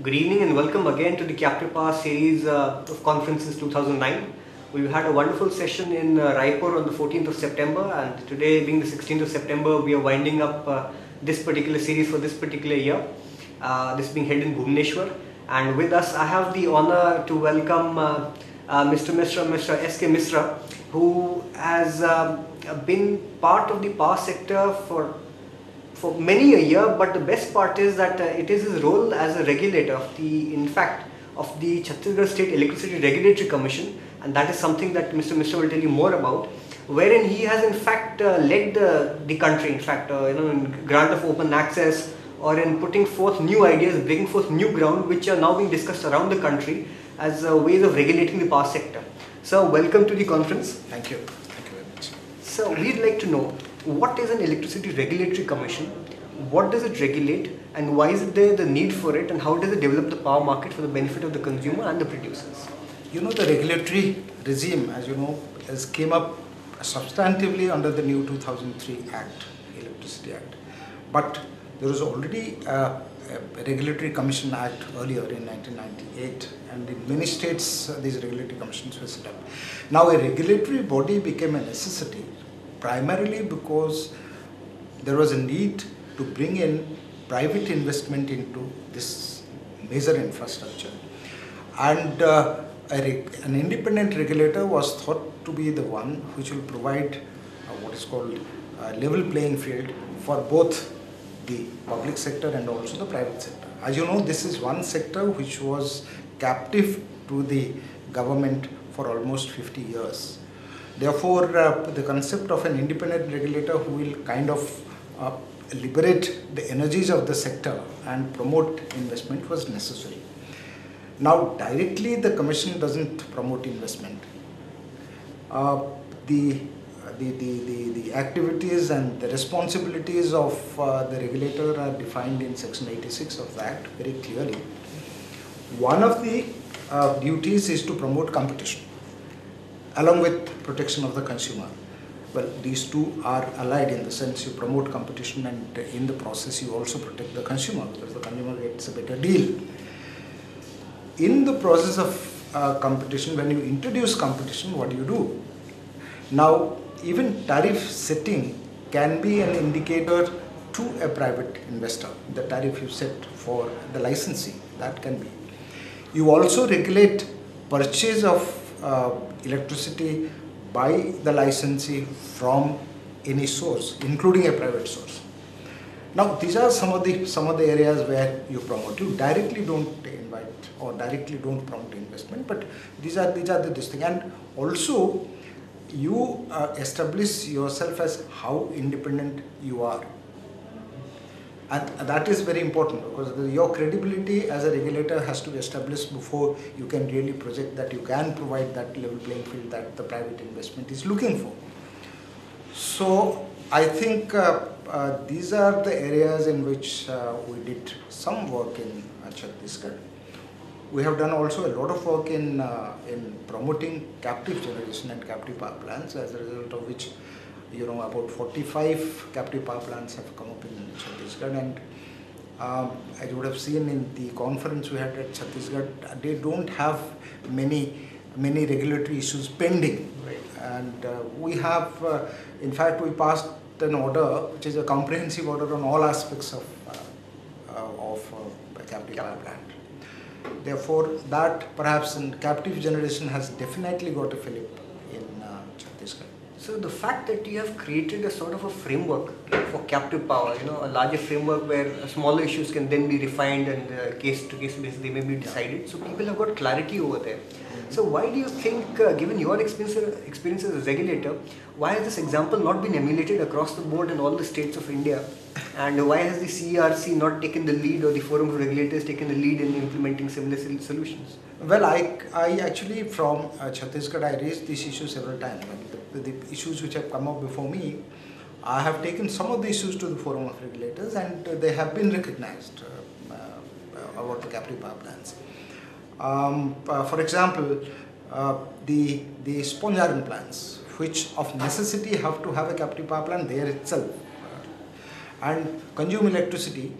Good evening and welcome again to the Captive Power series of conferences 2009. We've had a wonderful session in Raipur on the 14th of September, and today being the 16th of September, we are winding up this particular series for this particular year. This being held in Bhubaneswar, and with us I have the honor to welcome Mr. S.K. Misra, who has been part of the power sector for many a year, but the best part is that it is his role as a regulator of the Chhattisgarh State Electricity Regulatory Commission, and that is something that Mr. Misra will tell you more about, wherein he has in fact led the country, in grant of open access or in putting forth new ideas, bringing forth new ground which are now being discussed around the country as ways of regulating the power sector. So welcome to the conference. Thank you. Thank you very much. So we'd like to know, what is an Electricity Regulatory Commission? What does it regulate, and why is there the need for it, and how does it develop the power market for the benefit of the consumer and the producers? You know, the regulatory regime, as you know, has came up substantively under the new 2003 Act, Electricity Act. But there was already a Regulatory Commission Act earlier in 1998, and in many states these regulatory commissions were set up. Now a regulatory body became a necessity primarily because there was a need to bring in private investment into this major infrastructure, and an independent regulator was thought to be the one which will provide what is called a level playing field for both the public sector and also the private sector. As you know, this is one sector which was captive to the government for almost 50 years. Therefore, the concept of an independent regulator who will kind of liberate the energies of the sector and promote investment was necessary. Now, directly the Commission doesn't promote investment. The activities and the responsibilities of the regulator are defined in Section 86 of the Act very clearly. One of the duties is to promote competition along with protection of the consumer. Well, these two are allied in the sense you promote competition, and in the process you also protect the consumer because the consumer gets a better deal. In the process of competition, when you introduce competition, what do you do? Now, even tariff setting can be an indicator to a private investor. The tariff you set for the licensee, that can be. You also regulate purchase of electricity by the licensee from any source, including a private source. Now, these are some of the areas where you promote. You directly don't invite or directly don't promote investment, but these are the thing. And also, you establish yourself as how independent you are. And that is very important because your credibility as a regulator has to be established before you can really project that you can provide that level playing field that the private investment is looking for. So I think these are the areas in which we did some work in Chhattisgarh. We have done also a lot of work in promoting captive generation and captive power plants, as a result of which, you know, about 45 captive power plants have come up in Chhattisgarh, and as you would have seen in the conference we had at Chhattisgarh, they don't have many regulatory issues pending. Right. And we have, in fact, we passed an order which is a comprehensive order on all aspects of a captive power plant. Therefore, that perhaps in captive generation has definitely got a fillip in Chhattisgarh. So the fact that you have created a sort of a framework for captive power, a larger framework where smaller issues can then be refined and case to case basis they may be decided. So people have got clarity over there. So why do you think, given your experience as a regulator, why has this example not been emulated across the board in all the states of India? And why has the CERC not taken the lead, or the Forum of Regulators taken the lead in implementing similar solutions? Well, I actually from Chhattisgarh, I raised this issue several times. The issues which have come up before me, I have taken some of the issues to the Forum of Regulators, and they have been recognized about the captive power plants. For example, the sponge iron plants, which of necessity have to have a captive power plant there itself and consume electricity,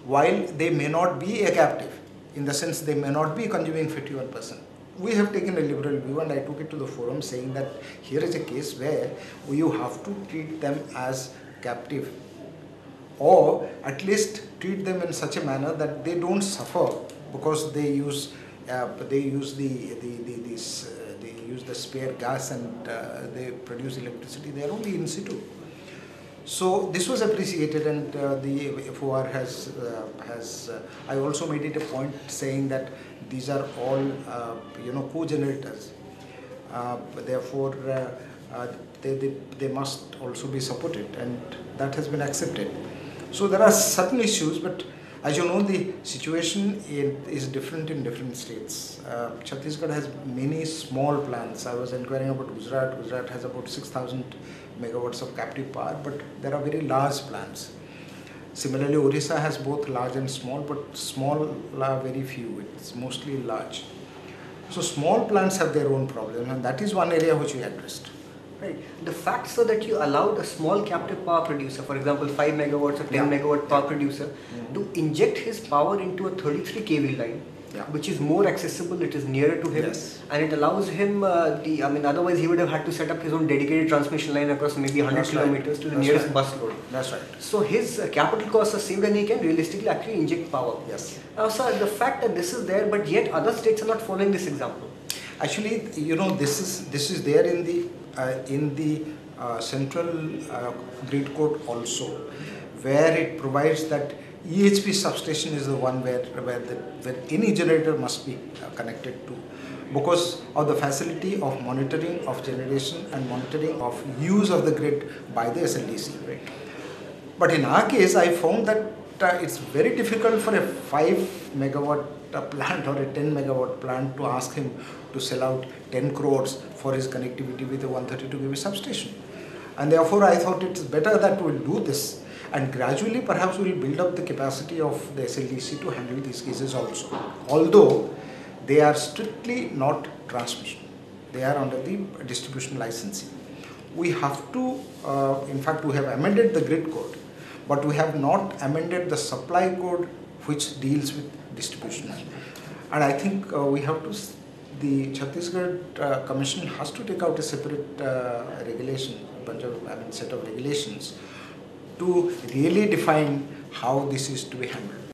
while they may not be a captive. in the sense they may not be consuming 51%. We have taken a liberal view, and I took it to the forum saying that here is a case where you have to treat them as captive, or at least treat them in such a manner that they don't suffer because they use the spare gas and they produce electricity. They are only in situ. So this was appreciated, and the FOR has I also made it a point saying that these are all co-generators. Therefore, they must also be supported, and that has been accepted. So there are certain issues, but as you know, the situation is different in different states. Chhattisgarh has many small plants. I was inquiring about Gujarat. Gujarat has about 6,000 megawatts of captive power, but there are very large plants. Similarly, Orissa has both large and small, but small are very few. It's mostly large. So small plants have their own problem, and that is one area which we addressed. Right. The fact, sir, that you allowed a small captive power producer, for example, 5 megawatts or 10 megawatt power producer, to inject his power into a 33 kV line, which is more accessible, it is nearer to him, and it allows him, otherwise he would have had to set up his own dedicated transmission line across maybe 100 kilometers to the nearest bus load. That's right. So his capital costs are saved, and he can realistically actually inject power. Yes. Now, sir, the fact that this is there, but yet other states are not following this example. Actually, this is there in the central grid code also, where it provides that EHP substation is the one where any generator must be connected to, because of the facility of monitoring of generation and monitoring of use of the grid by the SLDC. Right. But in our case, I found that it's very difficult for a 5 megawatt plant or a 10 megawatt plant to ask him to sell out 10 crores for his connectivity with a 132 kV substation. And therefore, I thought it's better that we'll do this, and gradually perhaps we'll build up the capacity of the SLDC to handle these cases also. Although they are strictly not transmission, they are under the distribution licensing. We have to, in fact, we have amended the grid code, but we have not amended the supply code which deals with distribution. And I think we have to, the Chhattisgarh Commission has to take out a separate regulation, set of regulations to really define how this is to be handled.